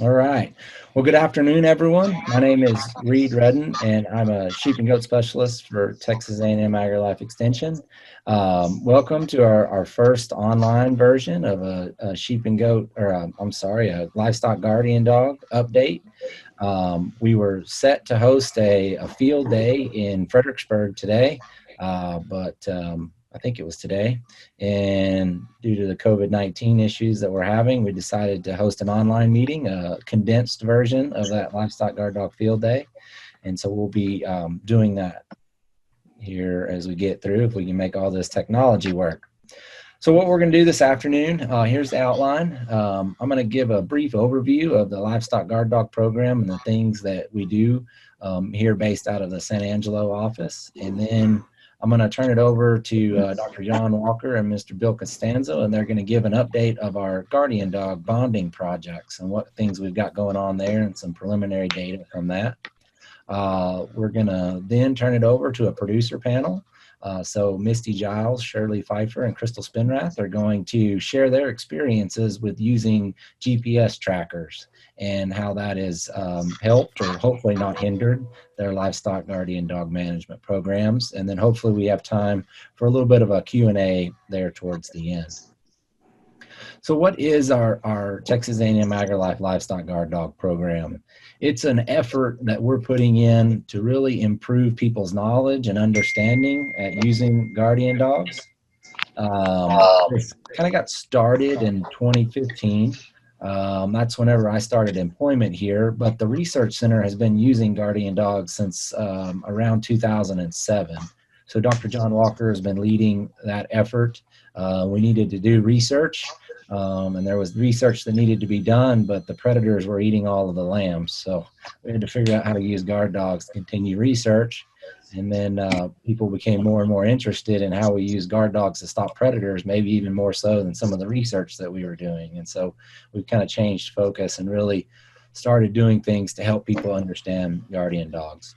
All right. Well, good afternoon, everyone. My name is Reed Redden, and I'm a sheep and goat specialist for Texas A&M AgriLife Extension. Welcome to our first online version of a sheep and goat, or I'm sorry, a livestock guardian dog update. We were set to host a field day in Fredericksburg today, but I think it was today. And due to the COVID-19 issues that we're having, we decided to host an online meeting, a condensed version of that livestock guard dog field day. And so we'll be doing that here as we get through, if we can make all this technology work. So what we're going to do this afternoon, here's the outline. I'm going to give a brief overview of the Livestock Guard Dog Program and the things that we do here based out of the San Angelo office. And then I'm going to turn it over to Dr. John Walker and Mr. Bill Costanzo, and they're going to give an update of our guardian dog bonding projects and what things we've got going on there and some preliminary data from that. We're going to then turn it over to a producer panel. So Misty Giles, Shirley Pfeiffer, and Crystal Spinrath are going to share their experiences with using GPS trackers and how that has helped or hopefully not hindered their livestock guardian dog management programs. And then hopefully we have time for a little bit of a Q&A there towards the end. So what is our Texas A&M AgriLife Livestock Guard Dog Program? It's an effort that we're putting in to really improve people's knowledge and understanding at using guardian dogs. This kind of got started in 2015. That's whenever I started employment here, but the research center has been using guardian dogs since around 2007. So Dr. John Walker has been leading that effort. We needed to do research, and there was research that needed to be done, but the predators were eating all of the lambs. So we had to figure out how to use guard dogs to continue research. And then people became more and more interested in how we use guard dogs to stop predators, maybe even more so than some of the research that we were doing. And so we've kind of changed focus and really started doing things to help people understand guardian dogs.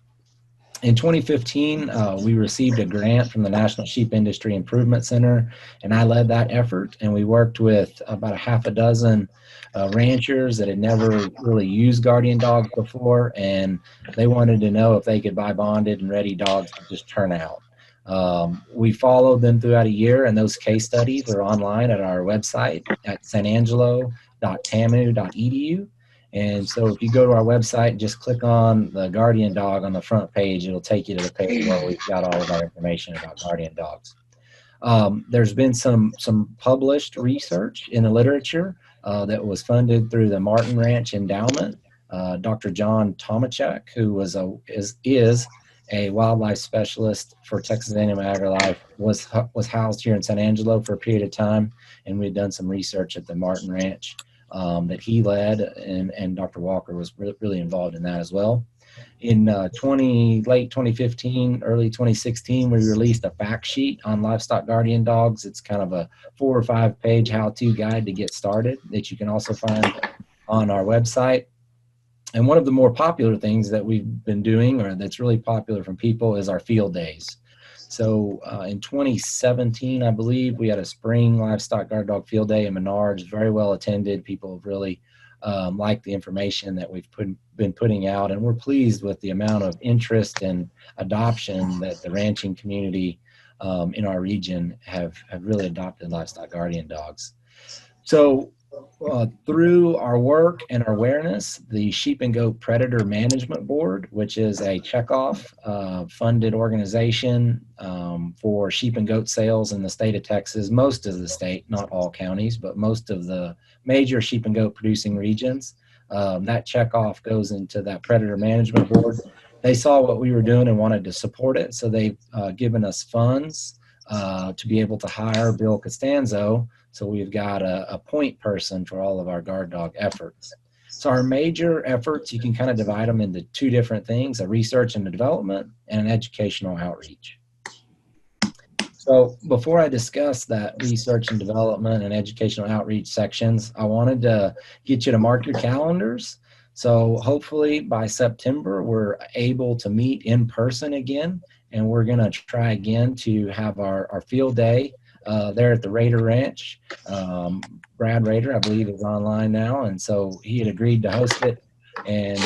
In 2015, we received a grant from the National Sheep Industry Improvement Center, and I led that effort. And we worked with about a half a dozen ranchers that had never really used guardian dogs before, and they wanted to know if they could buy bonded and ready dogs to just turn out. We followed them throughout a year, and those case studies are online at our website at sanangelo.tamu.edu. And so if you go to our website and just click on the guardian dog on the front page, it'll take you to the page where we've got all of our information about guardian dogs. There's been some published research in the literature that was funded through the Martin Ranch Endowment. Dr. John Tomachek, who is a wildlife specialist for Texas A&M AgriLife, was housed here in San Angelo for a period of time, and we had done some research at the Martin Ranch that he led, and Dr. Walker was really involved in that as well. In late 2015, early 2016, we released a fact sheet on livestock guardian dogs. It's kind of a 4 or 5 page how-to guide to get started that you can also find on our website. And one of the more popular things that we've been doing, or that's really popular from people, is our field days. So in 2017, I believe, we had a spring livestock guard dog field day in Menards, very well attended. People have really liked the information that we've been putting out, and we're pleased with the amount of interest and adoption that the ranching community in our region have really adopted livestock guardian dogs. So through our work and our awareness, the Sheep and Goat Predator Management Board, which is a checkoff funded organization for sheep and goat sales in the state of Texas, most of the state, not all counties, but most of the major sheep and goat producing regions. That checkoff goes into that Predator Management Board. They saw what we were doing and wanted to support it, so they've given us funds to be able to hire Bill Costanzo. So we've got a point person for all of our guard dog efforts. So our major efforts, you can kind of divide them into 2 different things: a research and development and an educational outreach. So before I discuss that research and development and educational outreach sections, I wanted to get you to mark your calendars. So hopefully by September, we're able to meet in person again, and we're going to try again to have our field day there at the Raider Ranch. Brad Raider, I believe, is online now, and so he had agreed to host it, and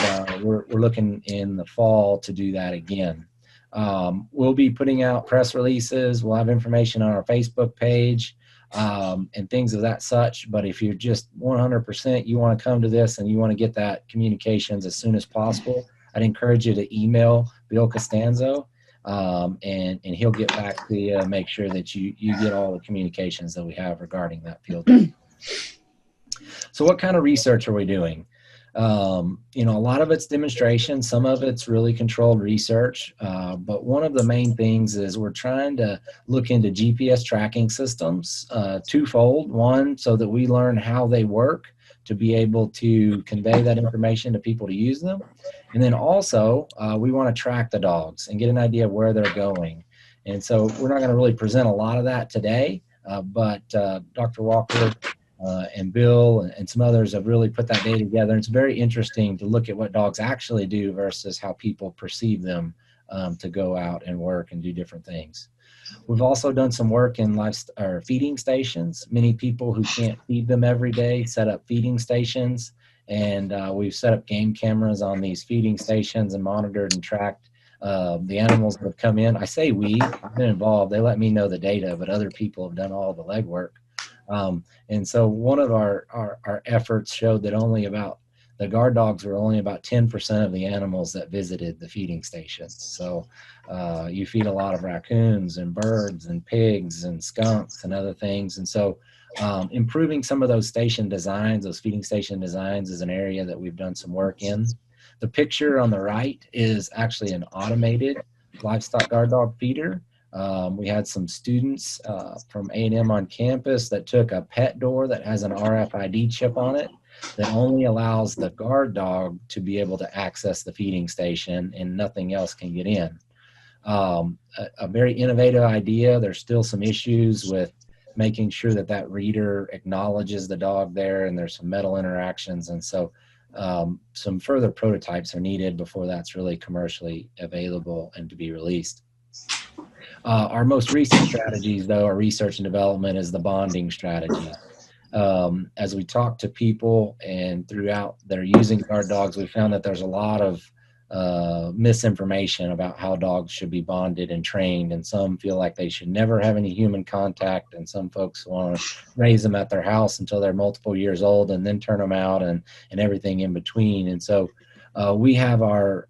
we're looking in the fall to do that again. We'll be putting out press releases. We'll have information on our Facebook page and things of that such. But if you're just 100% you want to come to this and you want to get that communications as soon as possible, I'd encourage you to email Bill Costanzo, and he'll get back to you, make sure that you get all the communications that we have regarding that field. So what kind of research are we doing? A lot of it's demonstration, some of it's really controlled research, but one of the main things is we're trying to look into GPS tracking systems, twofold. One, so that we learn how they work to be able to convey that information to people to use them. And then also, we want to track the dogs and get an idea of where they're going. And so we're not going to really present a lot of that today, but Dr. Walker and Bill and some others have really put that data together. And it's very interesting to look at what dogs actually do versus how people perceive them to go out and work and do different things. We've also done some work in feeding stations. Many people who can't feed them every day set up feeding stations, and we've set up game cameras on these feeding stations and monitored and tracked the animals that have come in. I say I've been involved. They let me know the data, but other people have done all the legwork. And so one of our efforts showed that the guard dogs were only about 10% of the animals that visited the feeding stations. So you feed a lot of raccoons and birds and pigs and skunks and other things. And so improving some of those station designs, those feeding station designs, is an area that we've done some work in. The picture on the right is actually an automated livestock guard dog feeder. We had some students from A&M on campus that took a pet door that has an RFID chip on it that only allows the guard dog to be able to access the feeding station, and nothing else can get in. A very innovative idea. There's still some issues with making sure that reader acknowledges the dog there, and there's some metal interactions. And so some further prototypes are needed before that's really commercially available and to be released. Our most recent strategies, though, our research and development, is the bonding strategy. As we talk to people and throughout that are using guard dogs, we found that there's a lot of misinformation about how dogs should be bonded and trained, and some feel like they should never have any human contact, and some folks want to raise them at their house until they're multiple years old and then turn them out, and everything in between. And so we have our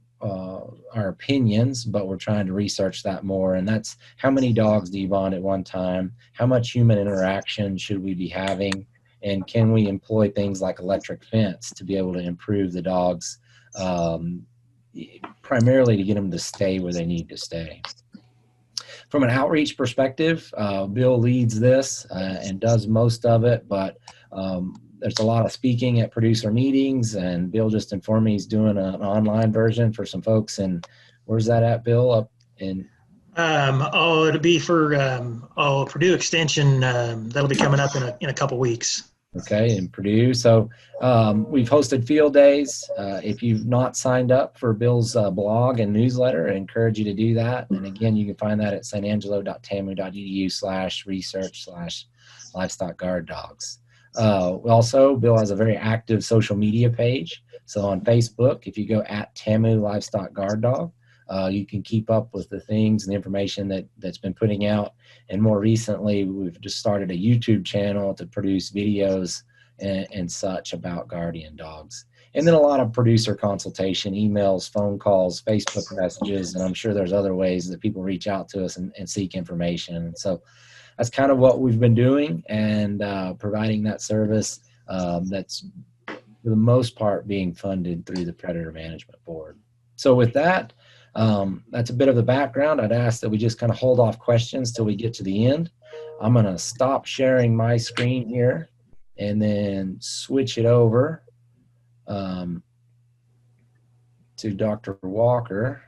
opinions, but we're trying to research that more. And that's, how many dogs do you bond at one time? How much human interaction should we be having? And can we employ things like electric fence to be able to improve the dogs, primarily to get them to stay where they need to stay? From an outreach perspective, Bill leads this and does most of it, but there's a lot of speaking at producer meetings, and Bill just informed me he's doing an online version for some folks. And where's that at, Bill? Up in it'll be for Purdue Extension. That'll be coming up in a couple weeks. Okay, in Purdue. So we've hosted field days. If you've not signed up for Bill's blog and newsletter, I encourage you to do that. And again, you can find that at sanangelo.tamu.edu/research/livestock guard dogs. Also, Bill has a very active social media page. So on Facebook, if you go at TAMU Livestock Guard Dog, you can keep up with the things and the information that's been putting out. And more recently, we've just started a YouTube channel to produce videos and such about guardian dogs. And then a lot of producer consultation, emails, phone calls, Facebook messages, and I'm sure there's other ways that people reach out to us and seek information. And so that's kind of what we've been doing, and providing that service that's for the most part being funded through the Predator Management Board. So with that, that's a bit of the background. I'd ask that we just kind of hold off questions till we get to the end. I'm going to stop sharing my screen here and then switch it over to Dr. Walker.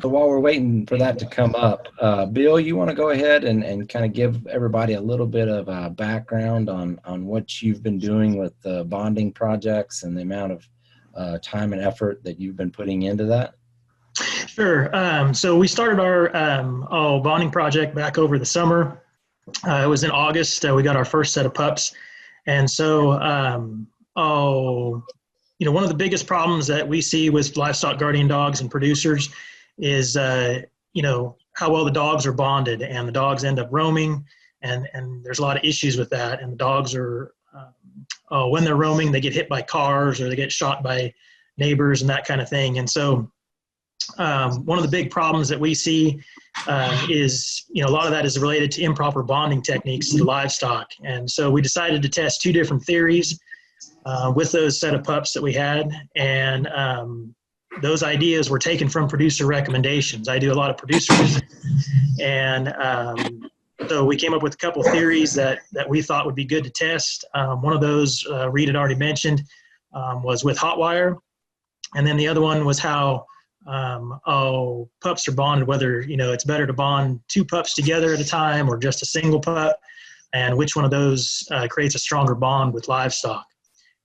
So while we're waiting for that to come up, Bill, you want to go ahead and kind of give everybody a little bit of a background on what you've been doing with the bonding projects and the amount of time and effort that you've been putting into that? Sure. So we started our bonding project back over the summer. It was in August. We got our first set of pups. And so, one of the biggest problems that we see with livestock guardian dogs and producers is, how well the dogs are bonded, and the dogs end up roaming, and there's a lot of issues with that. And the dogs are, when they're roaming, they get hit by cars or they get shot by neighbors and that kind of thing. And so one of the big problems that we see is, a lot of that is related to improper bonding techniques to the livestock. And so we decided to test two different theories with those set of pups that we had. And those ideas were taken from producer recommendations. I do a lot of producer visits, and so we came up with a couple of theories that we thought would be good to test. One of those, Reed had already mentioned, was with hot wire. And then the other one was how pups are bonded, whether, it's better to bond two pups together at a time or just a single pup, and which one of those creates a stronger bond with livestock.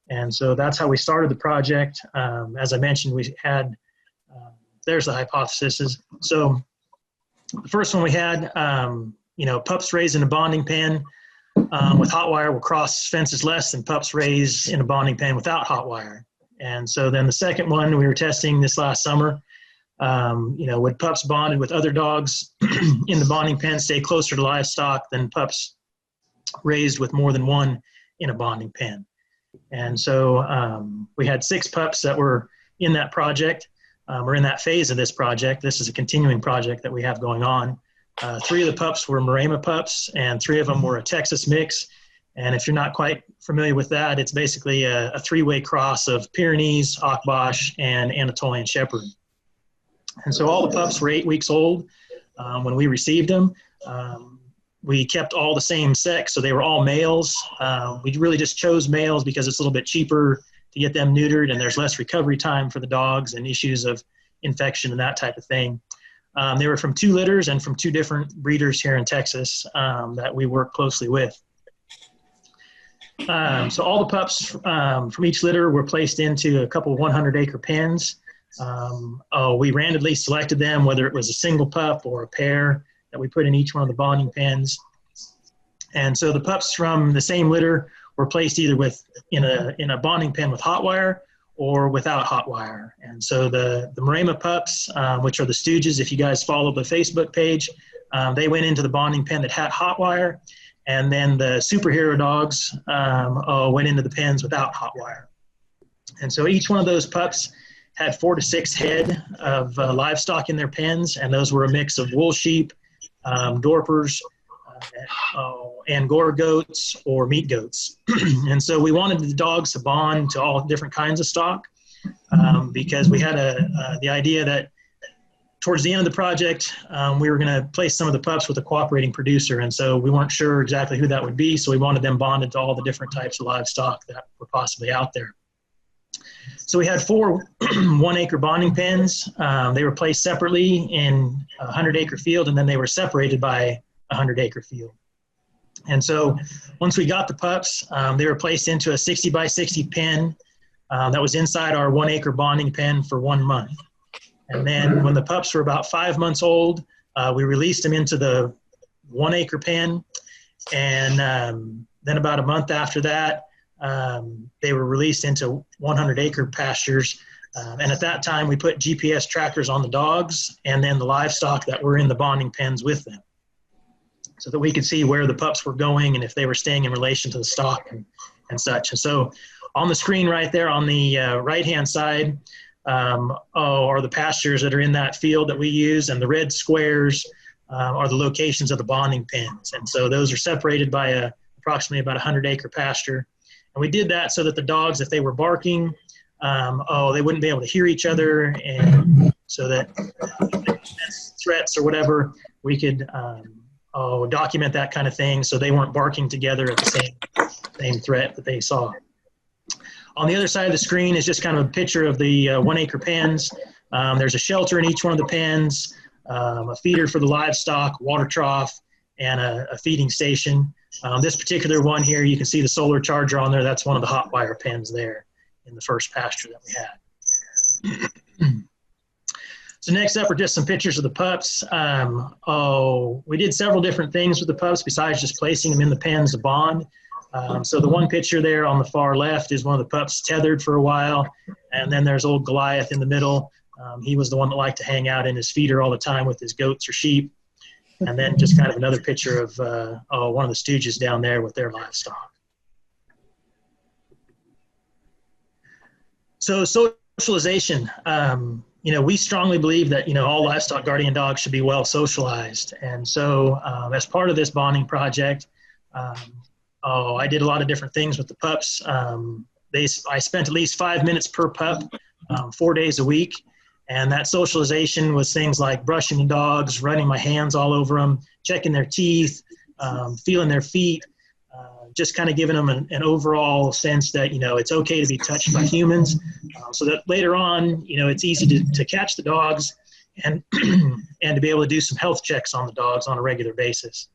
And so that's how we started the project. As I mentioned, we had, there's the hypotheses. So the first one we had, pups raised in a bonding pen with hot wire will cross fences less than pups raised in a bonding pen without hot wire. And so then the second one we were testing this last summer, would pups bonded with other dogs in the bonding pen stay closer to livestock than pups raised with more than one in a bonding pen? And so we had 6 pups that were in that project, or in that phase of this project. This is a continuing project that we have going on. 3 of the pups were Maremma pups, and 3 of them were a Texas mix. And if you're not quite familiar with that, it's basically a 3-way cross of Pyrenees, Akbash, and Anatolian Shepherd. And so all the pups were 8 weeks old when we received them. We kept all the same sex, so they were all males. We really just chose males because it's a little bit cheaper to get them neutered, and there's less recovery time for the dogs and issues of infection and that type of thing. They were from 2 litters and from 2 different breeders here in Texas that we work closely with. So all the pups from each litter were placed into a couple 100-acre pens. We randomly selected them, whether it was a single pup or a pair that we put in each one of the bonding pens. And so the pups from the same litter were placed either in a bonding pen with hot wire or without hot wire. And so the Maremma pups, which are the Stooges, if you guys follow the Facebook page, they went into the bonding pen that had hot wire. And then the superhero dogs went into the pens without hot wire. And so each one of those pups had 4 to 6 head of livestock in their pens, and those were a mix of wool sheep, Dorpers, Angora goats, or meat goats. And so we wanted the dogs to bond to all different kinds of stock because we had the idea that towards the end of the project, we were going to place some of the pups with a cooperating producer. And so we weren't sure exactly who that would be, so we wanted them bonded to all the different types of livestock that were possibly out there. So we had 4 1-acre bonding pens. They were placed separately in a 100-acre field, and then they were separated by a 100-acre field. And so once we got the pups, they were placed into a 60 by 60 pen that was inside our 1-acre bonding pen for 1 month. And then when the pups were about 5 months old, we released them into the 1-acre pen. And then about a month after that, they were released into 100-acre pastures. And at that time, we put GPS trackers on the dogs and then the livestock that were in the bonding pens with them, so that we could see where the pups were going and if they were staying in relation to the stock and such. And so on the screen right there on the right-hand side are the pastures that are in that field that we use, and the red squares are the locations of the bonding pens. And so those are separated by approximately about 100-acre pasture. And we did that so that the dogs, if they were barking, they wouldn't be able to hear each other, and so that threats or whatever, we could document that kind of thing so they weren't barking together at the same threat that they saw. On the other side of the screen is just kind of a picture of the 1-acre pens. There's a shelter in each one of the pens, a feeder for the livestock, water trough, and a feeding station. This particular one here, you can see the solar charger on there. That's one of the hot wire pens there in the first pasture that we had. So next up are just some pictures of the pups. We did several different things with the pups besides just placing them in the pens to bond. So the one picture there on the far left is one of the pups tethered for a while. And then there's old Goliath in the middle. He was the one that liked to hang out in his feeder all the time with his goats or sheep. And then just kind of another picture of one of the Stooges down there with their livestock. So socialization, we strongly believe that, all livestock guardian dogs should be well socialized. And so as part of this bonding project, I did a lot of different things with the pups. I spent at least 5 minutes per pup, 4 days a week. And that socialization was things like brushing the dogs, running my hands all over them, checking their teeth, feeling their feet, just kind of giving them an overall sense that, it's okay to be touched by humans, so that later on, it's easy to catch the dogs and, and to be able to do some health checks on the dogs on a regular basis.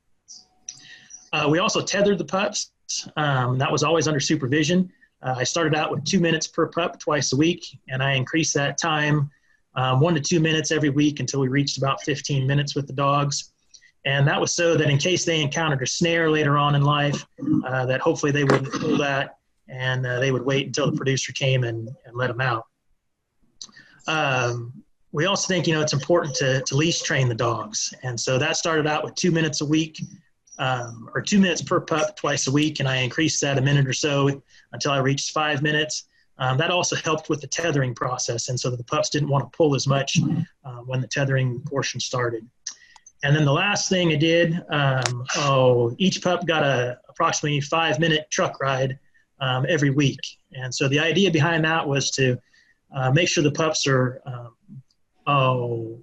We also tethered the pups. That was always under supervision. I started out with 2 minutes per pup twice a week, and I increased that time 1 to 2 minutes every week until we reached about 15 minutes with the dogs. And that was so that in case they encountered a snare later on in life, that hopefully they wouldn't pull that, and they would wait until the producer came and let them out. We also think, it's important to leash train the dogs. And so that started out with 2 minutes a week, or 2 minutes per pup twice a week. And I increased that a minute or so until I reached 5 minutes. That also helped with the tethering process. And so that the pups didn't want to pull as much when the tethering portion started. And then the last thing I did, each pup got approximately 5-minute truck ride every week. And so the idea behind that was to make sure the pups are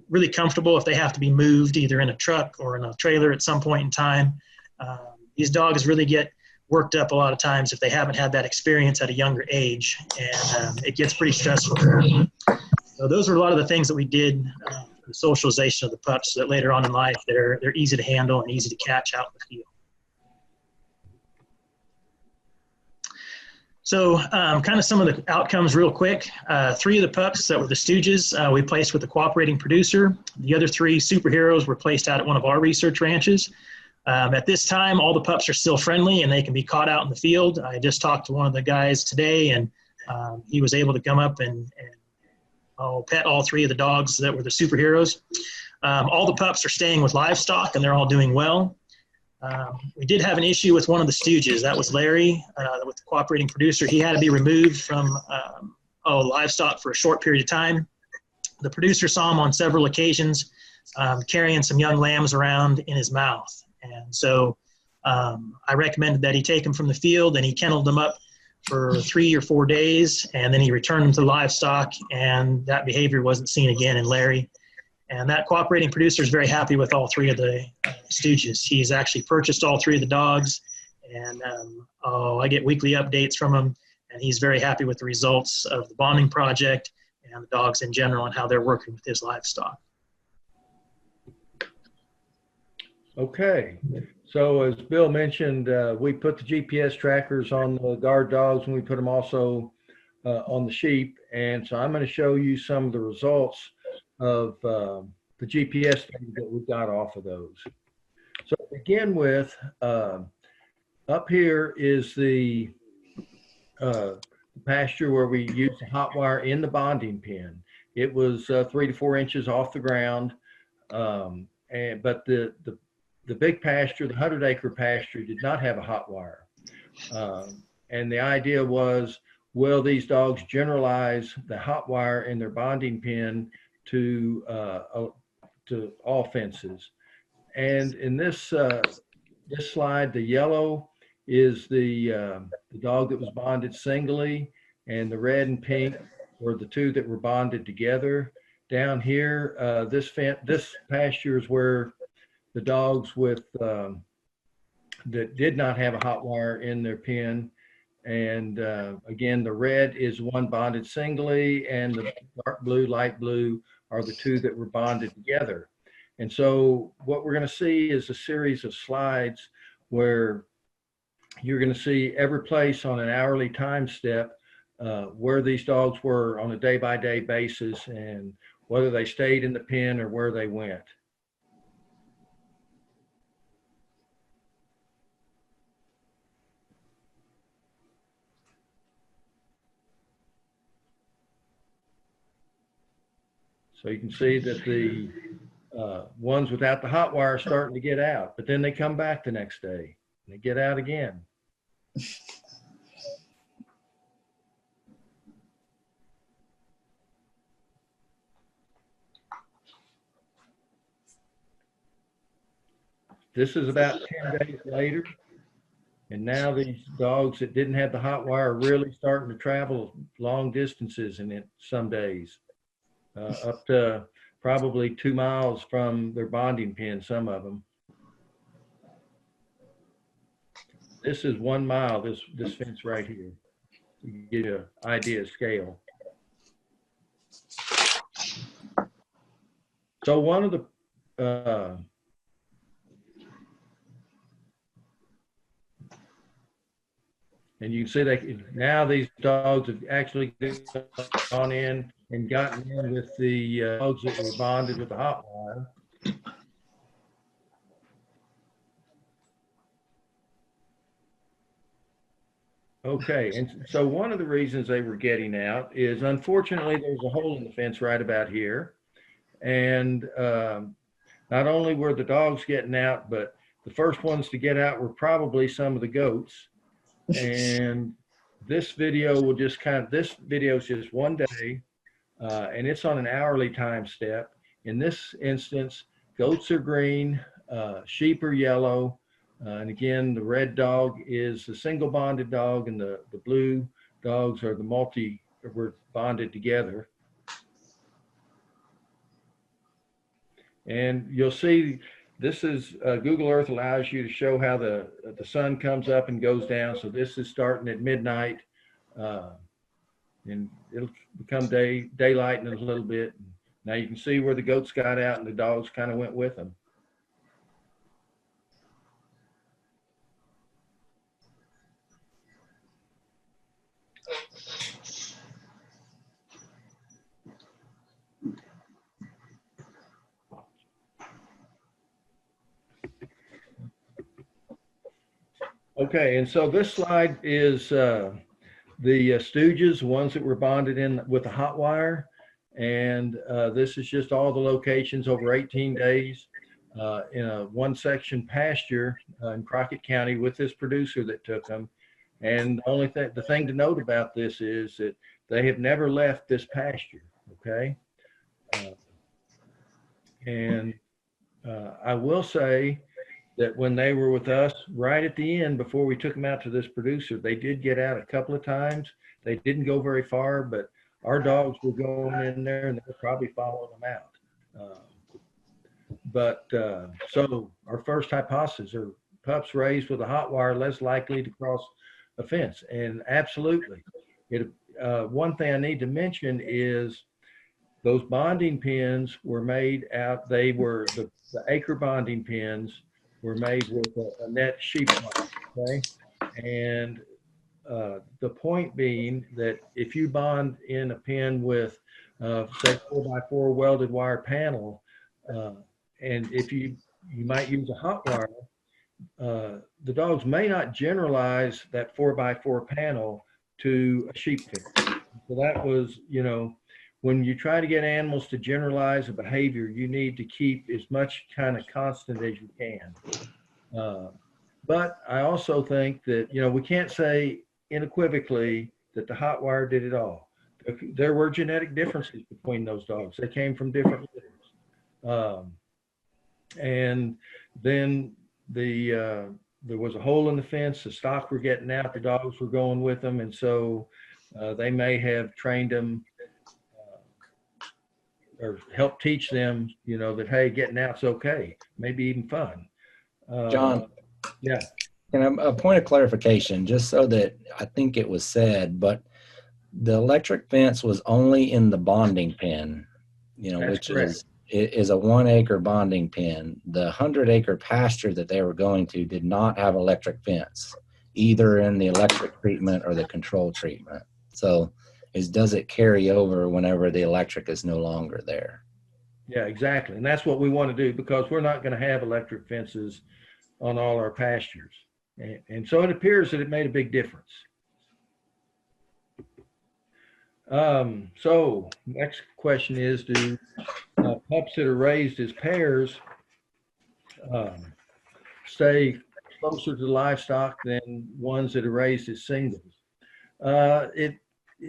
really comfortable if they have to be moved either in a truck or in a trailer at some point in time. These dogs really get worked up a lot of times if they haven't had that experience at a younger age, and it gets pretty stressful for them. So those were a lot of the things that we did for the socialization of the pups, so that later on in life they're easy to handle and easy to catch out in the field. So kind of some of the outcomes real quick. 3 of the pups that were the Stooges we placed with a cooperating producer. The other 3 superheroes were placed out at one of our research ranches. At this time, all the pups are still friendly and they can be caught out in the field. I just talked to one of the guys today, and he was able to come up and pet all 3 of the dogs that were the superheroes. All the pups are staying with livestock and they're all doing well. We did have an issue with one of the Stooges. That was Larry, with the cooperating producer. He had to be removed from livestock for a short period of time. The producer saw him on several occasions carrying some young lambs around in his mouth. And so I recommended that he take them from the field, and he kenneled them up for 3 or 4 days, and then he returned them to livestock, and that behavior wasn't seen again in Larry. And that cooperating producer is very happy with all 3 of the Stooges. He's actually purchased all 3 of the dogs, and I get weekly updates from him, and he's very happy with the results of the bonding project and the dogs in general and how they're working with his livestock. Okay, so as Bill mentioned, we put the GPS trackers on the guard dogs, and we put them also on the sheep. And so I'm going to show you some of the results of the GPS data that we got off of those. So to begin with, up here is the pasture where we used the hot wire in the bonding pen. It was 3 to 4 inches off the ground, but the big pasture, the 100-acre pasture, did not have a hot wire. And the idea was, will these dogs generalize the hot wire in their bonding pen to all fences? And in this this slide, the yellow is the dog that was bonded singly, and the red and pink were the 2 that were bonded together. Down here, this pasture is where the dogs with that did not have a hot wire in their pen. And again, the red is one bonded singly, and the dark blue, light blue are the 2 that were bonded together. And so what we're going to see is a series of slides where you're going to see every place on an hourly time step where these dogs were on a day-by-day basis and whether they stayed in the pen or where they went. So you can see that the ones without the hot wire are starting to get out, but then they come back the next day and they get out again. This is about 10 days later. And now these dogs that didn't have the hot wire are really starting to travel long distances in some days, up to probably 2 miles from their bonding pen, some of them. This is 1 mile, this fence right here, to get an idea of scale. So one of the, and you can see that now these dogs have actually gone in and gotten in with the dogs that were bonded with the hot wire. Okay, and so one of the reasons they were getting out is, unfortunately, there's a hole in the fence right about here. And not only were the dogs getting out, but the first ones to get out were probably some of the goats. And this video will just this video is just 1 day, and it's on an hourly time step. In this instance, goats are green, sheep are yellow, and again, the red dog is the single bonded dog, and the blue dogs are the were bonded together. And you'll see, this is Google Earth allows you to show how the sun comes up and goes down. So this is starting at midnight, and it'll become daylight in a little bit. Now you can see where the goats got out and the dogs kind of went with them. Okay, and so this slide is the stooges, ones that were bonded in with the hot wire. And this is just all the locations over 18 days in a 1-section pasture in Crockett County with this producer that took them. And the thing to note about this is that they have never left this pasture, okay? I will say that when they were with us right at the end, before we took them out to this producer, they did get out a couple of times. They didn't go very far, but our dogs were going in there and they were probably following them out. So our first hypothesis are pups raised with a hot wire less likely to cross a fence. And absolutely. One thing I need to mention is those bonding pens were made out, they were the acre bonding pens were made with a net sheep wire, okay? And the point being that if you bond in a pen with, say, 4x4 welded wire panel, and if you might use a hot wire, the dogs may not generalize that 4x4 panel to a sheep pen. So that was, when you try to get animals to generalize a behavior, you need to keep as much kind of constant as you can. But I also think that, we can't say unequivocally that the hot wire did it all. There were genetic differences between those dogs. They came from different litters. And then there was a hole in the fence. The stock were getting out. The dogs were going with them. And so they may have trained them or helped teach them, that, hey, getting out's okay. Maybe even fun. John. Yeah. And a point of clarification, just so that I think it was said, but the electric fence was only in the bonding pen, which correct. is a 1 acre bonding pen. The 100-acre pasture that they were going to did not have electric fence, either in the electric treatment or the control treatment. So is does it carry over whenever the electric is no longer there? Yeah, exactly. And that's what we want to do, because we're not going to have electric fences on all our pastures. And so it appears that it made a big difference. So next question is, do pups that are raised as pairs stay closer to livestock than ones that are raised as singles? It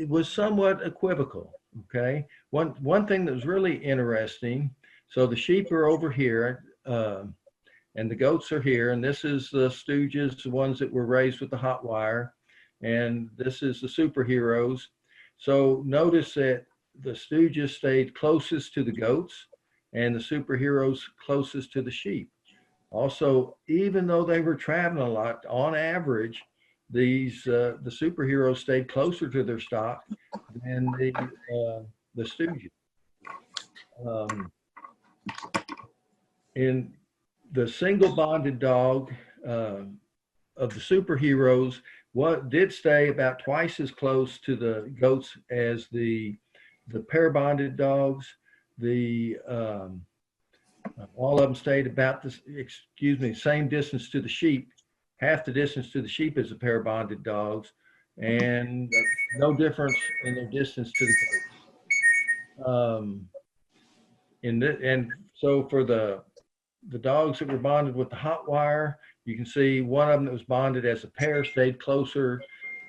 was somewhat equivocal. Okay, one thing that was really interesting. So the sheep are over here, and the goats are here, and this is the stooges, the ones that were raised with the hot wire, and this is the superheroes. So notice that the stooges stayed closest to the goats, and the superheroes closest to the sheep. Also, even though they were traveling a lot, on average, the superheroes stayed closer to their stock than the stooges. In the single bonded dog of the superheroes, what did stay about twice as close to the goats as the pair bonded dogs. The all of them stayed about the same distance to the sheep, half the distance to the sheep as the pair bonded dogs, and no difference in their distance to the goats. And so for the dogs that were bonded with the hot wire, you can see one of them that was bonded as a pair stayed closer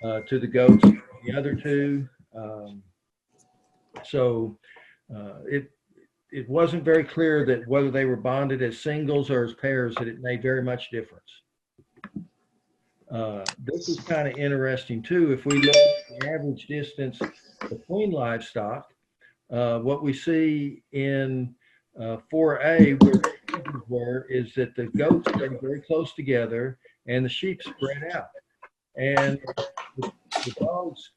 to the goats than the other two. It wasn't very clear that whether they were bonded as singles or as pairs, that it made very much difference. This is kind of interesting too. If we look at the average distance between livestock, what we see in 4A, where is that the goats stay very close together and the sheep spread out, and the dogs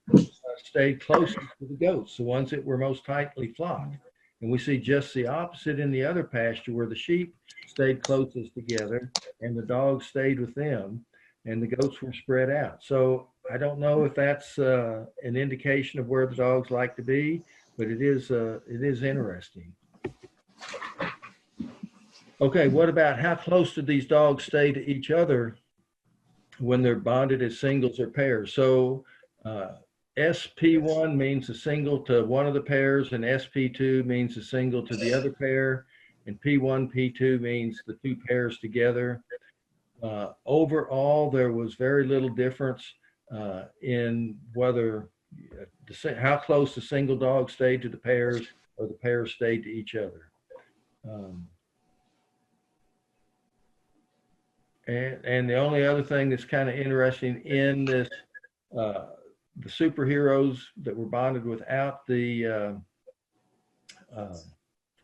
stayed closest to the goats, the ones that were most tightly flocked. And we see just the opposite in the other pasture, where the sheep stayed closest together and the dogs stayed with them, and the goats were spread out. So I don't know if that's an indication of where the dogs like to be, but it is interesting. Okay, what about how close do these dogs stay to each other when they're bonded as singles or pairs? So SP1 means a single to one of the pairs, and SP2 means a single to the other pair, and P1, P2 means the two pairs together. Overall, there was very little difference in whether how close the single dog stayed to the pairs or the pairs stayed to each other. And the only other thing that's kind of interesting in this, the superheroes that were bonded without the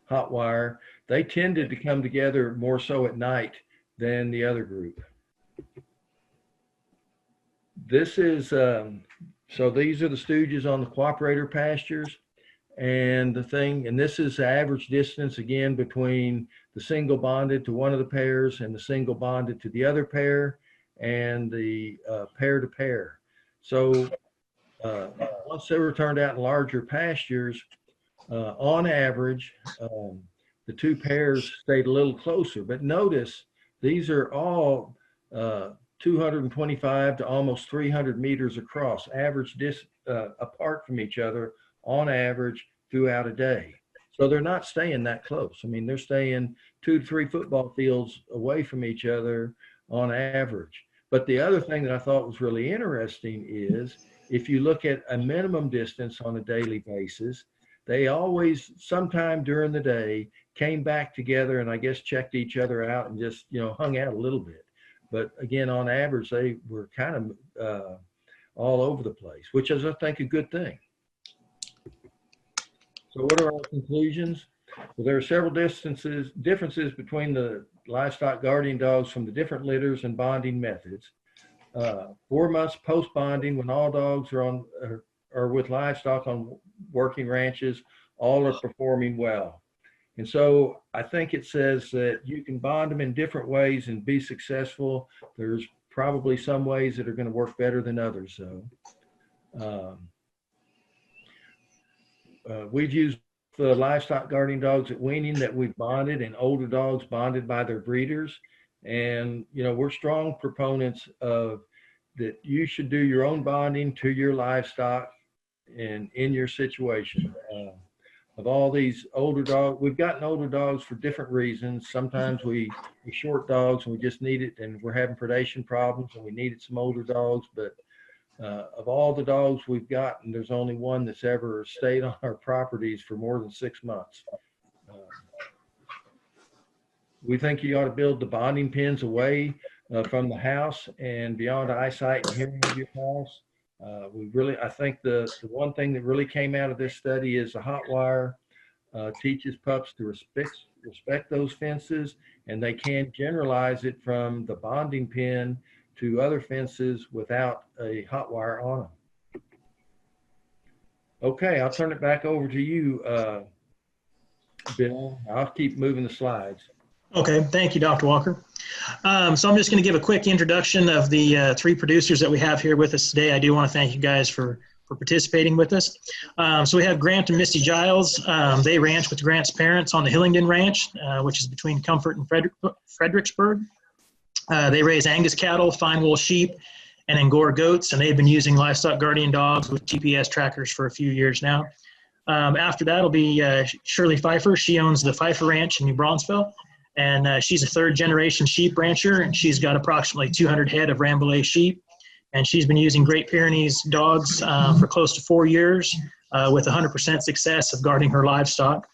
hot wire, they tended to come together more so at night than the other group. This is, so these are the stooges on the cooperator pastures. And this is the average distance again between the single bonded to one of the pairs and the single bonded to the other pair, and the pair to pair. So once they were turned out in larger pastures, on average, the two pairs stayed a little closer. But notice these are all 225 to almost 300 meters across, average apart from each other on average throughout a day. So they're not staying that close. I mean, they're staying 2 to 3 football fields away from each other on average. But the other thing that I thought was really interesting is if you look at a minimum distance on a daily basis, they always, sometime during the day, came back together and I guess checked each other out and just, hung out a little bit. But again, on average, they were kind of all over the place, which is, I think, a good thing. So what are our conclusions? Well, there are several differences between the livestock guardian dogs from the different litters and bonding methods. 4 months post-bonding, when all dogs are with livestock on working ranches, all are performing well. And so I think it says that you can bond them in different ways and be successful. There's probably some ways that are going to work better than others, though. we've used livestock guarding dogs at weaning that we've bonded, and older dogs bonded by their breeders. And, you know, we're strong proponents of that you should do your own bonding to your livestock and in your situation. Of all these older dogs, we've gotten older dogs for different reasons. Sometimes we short dogs and we just need it, and we're having predation problems and we needed some older dogs. But of all the dogs we've gotten, there's only one that's ever stayed on our properties for more than 6 months. We think you ought to build the bonding pens away from the house and beyond eyesight and hearing of your house. I think the one thing that really came out of this study is the hot wire teaches pups to respect those fences, and they can generalize it from the bonding pen to other fences without a hot wire on them. Okay, I'll turn it back over to you, Bill. I'll keep moving the slides. Okay, thank you, Dr. Walker. So I'm just going to give a quick introduction of the 3 producers that we have here with us today. I do want to thank you guys for participating with us. So we have Grant and Misty Giles. They ranch with Grant's parents on the Hillingdon Ranch, which is between Comfort and Fredericksburg. They raise Angus cattle, fine wool sheep, and Angora goats, and they've been using livestock guardian dogs with GPS trackers for a few years now. After that will be Shirley Pfeiffer. She owns the Pfeiffer Ranch in New Braunfels, and she's a 3rd-generation sheep rancher, and she's got approximately 200 head of Rambouillet sheep, and she's been using Great Pyrenees dogs for close to 4 years with 100% success of guarding her livestock.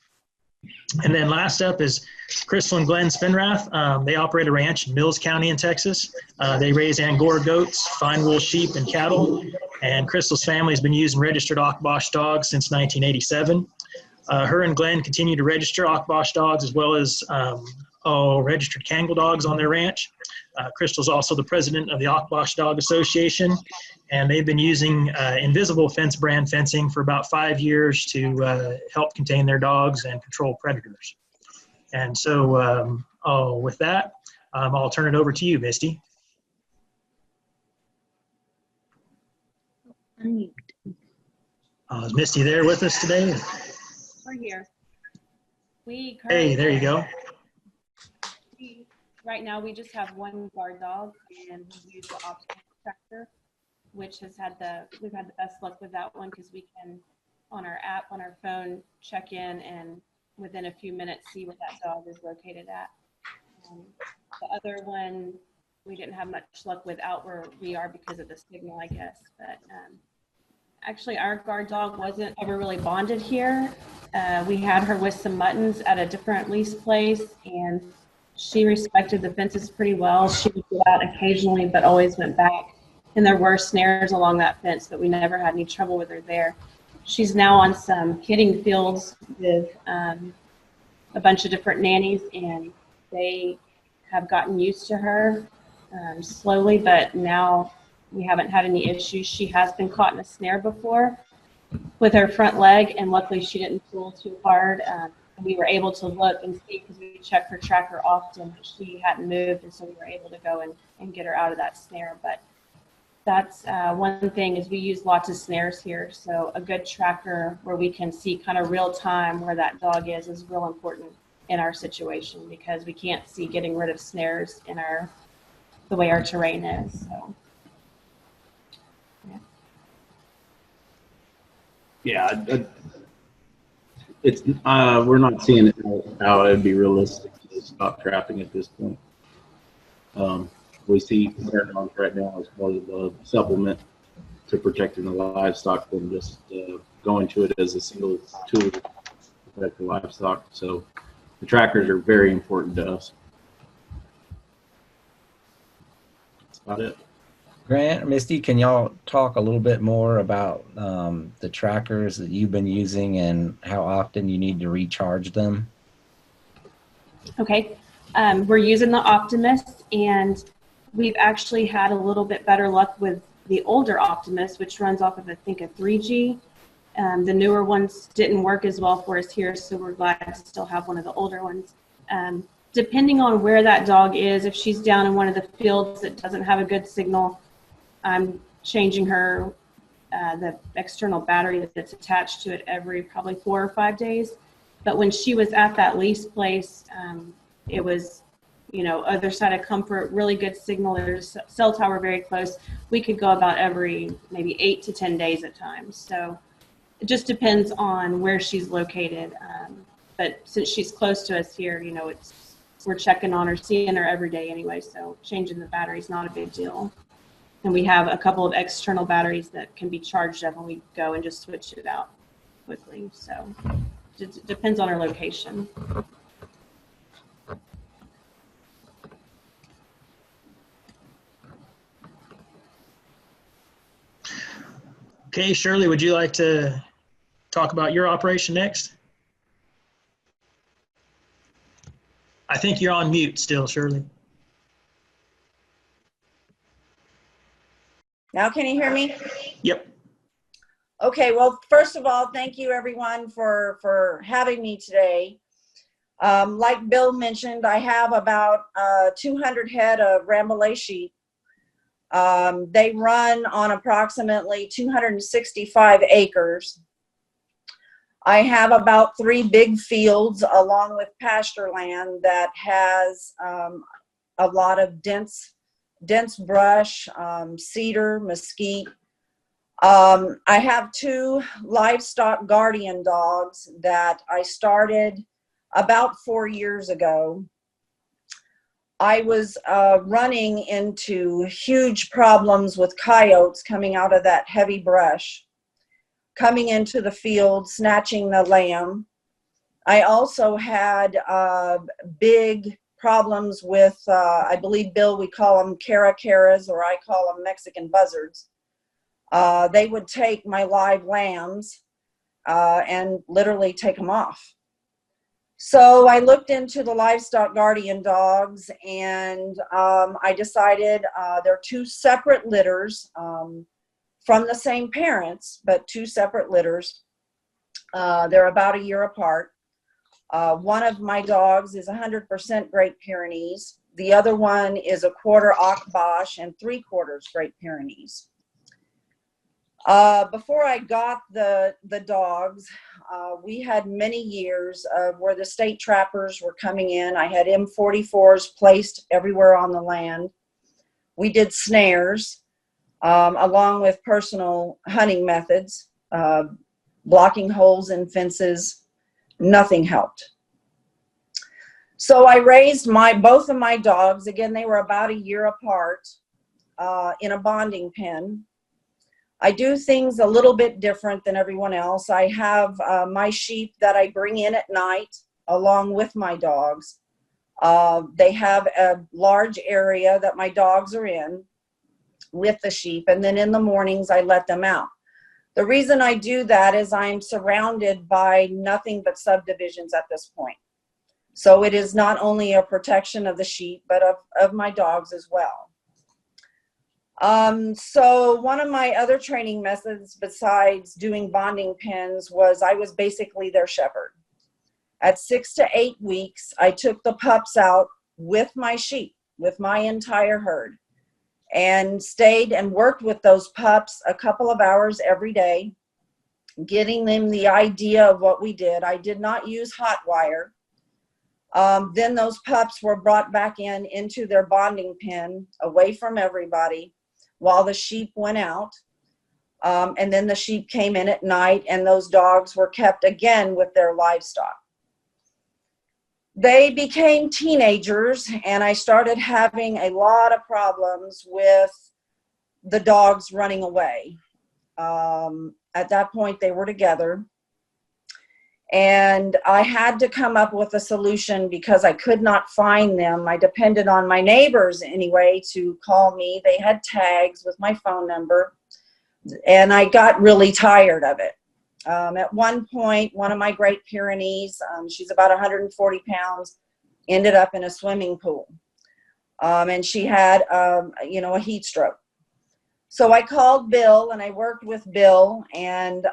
And then last up is Crystal and Glenn Spinrath. They operate a ranch in Mills County in Texas. They raise Angora goats, fine wool sheep, and cattle, and Crystal's family has been using registered Akbosh dogs since 1987. Her and Glenn continue to register Akbosh dogs as well as registered Kangal dogs on their ranch. Crystal's also the president of the Akbosh Dog Association, and they've been using Invisible Fence brand fencing for about 5 years to help contain their dogs and control predators. And so with that, I'll turn it over to you, Misty. Is Misty there with us today? We're here. Hey, there you go. Right now, we just have 1 guard dog, and we use the Untitled Chapter, which we've had the best luck with that one because we can, on our app, on our phone, check in and within a few minutes see where that dog is located at. The other one, we didn't have much luck with out where we are because of the signal, I guess. But actually, our guard dog wasn't ever really bonded here. We had her with some muttons at a different lease place, and she respected the fences pretty well. She would get out occasionally, but always went back. And there were snares along that fence, but we never had any trouble with her there. She's now on some kidding fields with a bunch of different nannies, and they have gotten used to her slowly, but now we haven't had any issues. She has been caught in a snare before with her front leg, and luckily she didn't pull too hard. We were able to look and see because we check her tracker often, but she hadn't moved, and so we were able to go and get her out of that snare. But that's one thing is we use lots of snares here, so a good tracker where we can see kind of real time where that dog is real important in our situation because we can't see getting rid of snares in the way our terrain is. So. Yeah, it's we're not seeing it how it would be realistic to stop trapping at this point. We see snare dogs right now as more of a supplement to protecting the livestock than just going to it as a single tool to protect the livestock. So the trackers are very important to us. That's about it. Grant or Misty, can y'all talk a little bit more about the trackers that you've been using and how often you need to recharge them? Okay, we're using the Optimus, and we've actually had a little bit better luck with the older Optimus, which runs off of, I think, a 3G. The newer ones didn't work as well for us here, so we're glad to still have one of the older ones. Depending on where that dog is, if she's down in one of the fields that doesn't have a good signal, I'm changing her the external battery that's attached to it every probably 4 or 5 days. But when she was at that lease place, it was, you know, other side of Comfort, really good signal. There's a cell tower very close. We could go about every maybe 8 to 10 days at times. So it just depends on where she's located. But since she's close to us here, you know, we're checking on her, seeing her every day anyway. So changing the battery is not a big deal. And we have a couple of external batteries that can be charged up, and we go and just switch it out quickly. So it depends on our location. Okay, Shirley, would you like to talk about your operation next? I think you're on mute still, Shirley. Now, can you hear me? Yep. Okay, well, first of all, thank you everyone for having me today. Like Bill mentioned, I have about 200 head of Rambouillet sheep. They run on approximately 265 acres. I have about 3 big fields along with pasture land that has a lot of dense brush, cedar, mesquite. I have 2 livestock guardian dogs that I started about 4 years ago. I was running into huge problems with coyotes coming out of that heavy brush, coming into the field, snatching the lamb. I also had big problems with, I believe, Bill, we call them caracaras, or I call them Mexican buzzards. They would take my live lambs and literally take them off. So I looked into the livestock guardian dogs, and I decided they're 2 separate litters from the same parents, but 2 separate litters. They're about a year apart. One of my dogs is 100% Great Pyrenees. The other one is a quarter Akbash and 3/4 Great Pyrenees. Before I got the dogs, we had many years of where the state trappers were coming in. I had M44s placed everywhere on the land. We did snares, along with personal hunting methods, blocking holes in fences. Nothing helped. So I raised both of my dogs. Again, they were about a year apart, in a bonding pen. I do things a little bit different than everyone else. I have my sheep that I bring in at night along with my dogs. They have a large area that my dogs are in with the sheep, and then in the mornings I let them out. The reason I do that is I'm surrounded by nothing but subdivisions at this point. So it is not only a protection of the sheep, but of my dogs as well. So one of my other training methods besides doing bonding pens was I was basically their shepherd. At 6 to 8 weeks, I took the pups out with my sheep, with my entire herd, and stayed and worked with those pups a couple of hours every day, getting them the idea of what we did. I did not use hot wire. Then those pups were brought back into their bonding pen, away from everybody, while the sheep went out. And then the sheep came in at night, and those dogs were kept again with their livestock. They became teenagers, and I started having a lot of problems with the dogs running away. At that point, they were together. And I had to come up with a solution because I could not find them. I depended on my neighbors anyway to call me. They had tags with my phone number, and I got really tired of it. At one point, one of my Great Pyrenees, she's about 140 pounds, ended up in a swimming pool. And she had, a heat stroke. So I called Bill, and I worked with Bill, and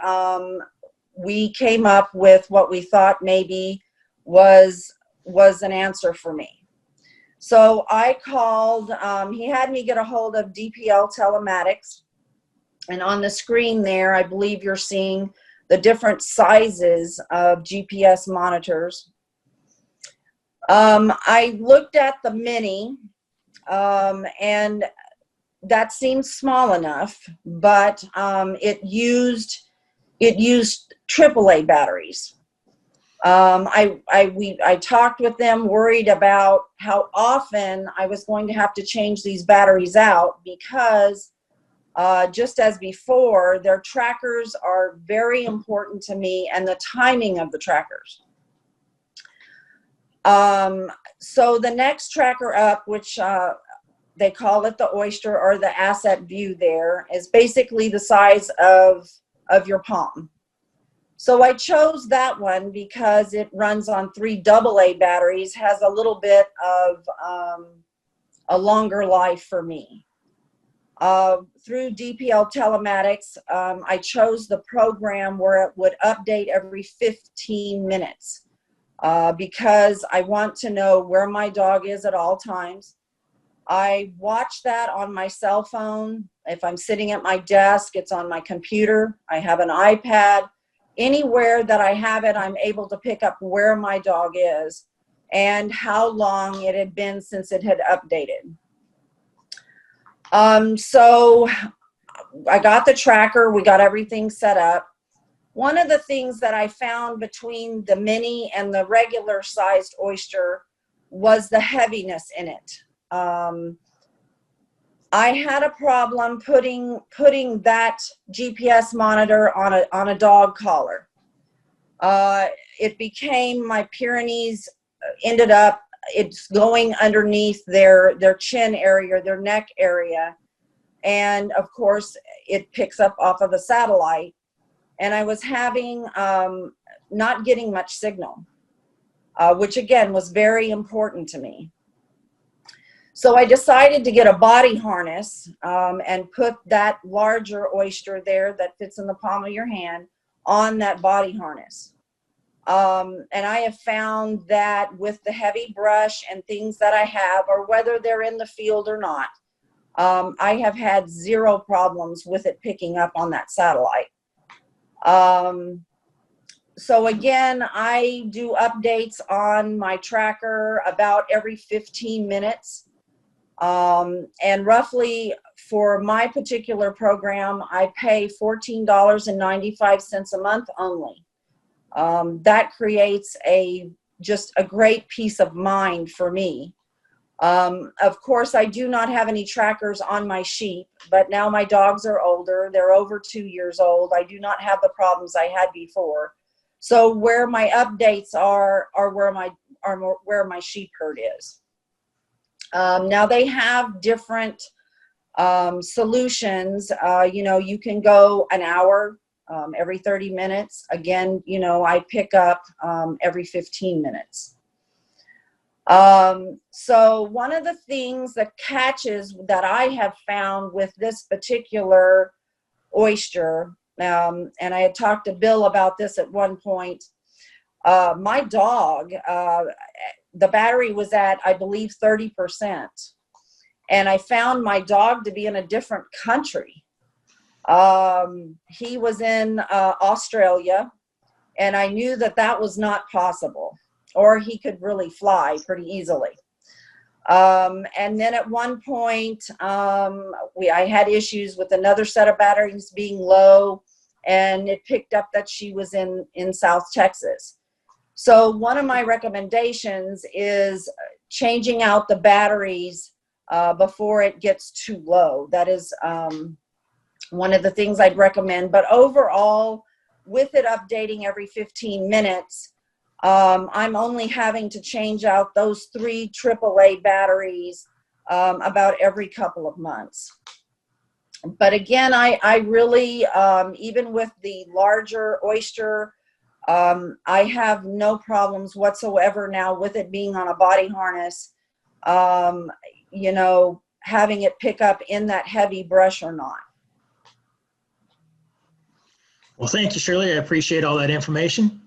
we came up with what we thought maybe was an answer for me. So I called, he had me get a hold of DPL Telematics. And on the screen there, I believe you're seeing the different sizes of GPS monitors. I looked at the mini, and that seemed small enough, but it used AAA batteries. I talked with them, worried about how often I was going to have to change these batteries out, because just as before, their trackers are very important to me, and the timing of the trackers. So the next tracker up, which they call it the Oyster, or the asset view, there is basically the size of your palm. So I chose that one because it runs on 3 AA batteries, has a little bit of a longer life for me. Through DPL Telematics, I chose the program where it would update every 15 minutes because I want to know where my dog is at all times. I watch that on my cell phone. If I'm sitting at my desk, it's on my computer. I have an iPad. Anywhere that I have it, I'm able to pick up where my dog is and how long it had been since it had updated. So I got the tracker, we got everything set up. One of the things that I found between the mini and the regular sized Oyster was the heaviness in it. I had a problem putting that GPS monitor on a dog collar. It became, my Pyrenees ended up, it's going underneath their chin area, their neck area. And of course, it picks up off of a satellite. And I was having, not getting much signal, which again was very important to me. So I decided to get a body harness and put that larger Oyster there that fits in the palm of your hand on that body harness. And I have found that with the heavy brush and things that I have, or whether they're in the field or not, I have had 0 problems with it picking up on that satellite. So again, I do updates on my tracker about every 15 minutes. And roughly for my particular program, I pay $14.95 a month only. That creates just a great peace of mind for me. Of course, I do not have any trackers on my sheep, but now my dogs are older. They're over 2 years old. I do not have the problems I had before. So where my updates are where my sheep herd is. Now they have different solutions. You know, you can go an hour every 30 minutes. Again, you know, I pick up every 15 minutes. So one of the things, the catches that I have found with this particular Oyster, and I had talked to Bill about this at one point, my dog, the battery was at, I believe, 30%. And I found my dog to be in a different country. He was in Australia, and I knew that that was not possible, or he could really fly pretty easily. And then at one point, I had issues with another set of batteries being low, and it picked up that she was in South Texas. So one of my recommendations is changing out the batteries before it gets too low. That is one of the things I'd recommend. But overall, with it updating every 15 minutes, I'm only having to change out those 3 AAA batteries about every couple of months. But again, I really, even with the larger Oyster, I have no problems whatsoever now with it being on a body harness, you know, having it pick up in that heavy brush or not. Well, thank you, Shirley. I appreciate all that information.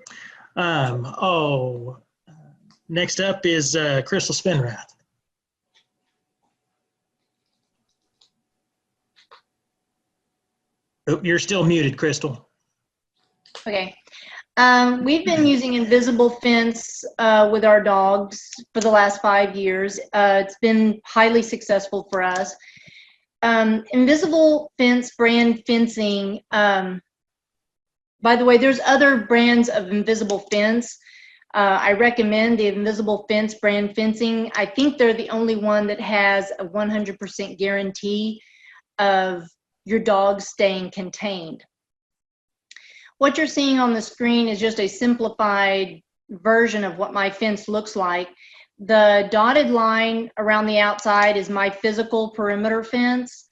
Next up is Crystal Spinrath. Oh, you're still muted, Crystal. Okay. We've been using invisible fence with our dogs for the last 5 years. It's been highly successful for us. Invisible fence brand fencing, by the way, there's other brands of invisible fence. I recommend the Invisible Fence brand fencing. I think they're the only one that has a 100% guarantee of your dog staying contained. What you're seeing on the screen is just a simplified version of what my fence looks like. The dotted line around the outside is my physical perimeter fence,